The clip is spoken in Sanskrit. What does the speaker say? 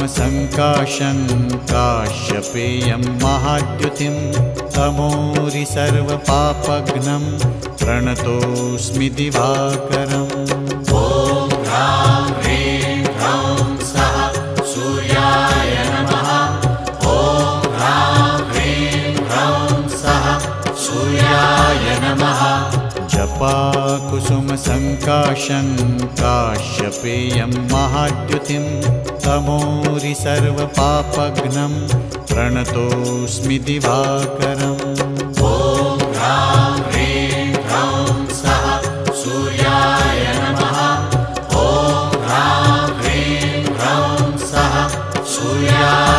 कुसुमसङ्काशं काश्यपेयं महाद्युतिं तमोरि सर्वपापघ्नं प्रणतोऽस्मि दिवाकरम्। ॐ ह्रां ह्रीं ह्रौं सः सूर्याय नमः। ॐ ह्रां ह्रीं ह्रौं सः सूर्याय नमः। जपाकुसुमसङ्काशं काश्यपेयं महाद्युतिं तमोरि सर्वपापघ्नं प्रणतोऽस्मि दिवाकरम्। ॐ ह्रां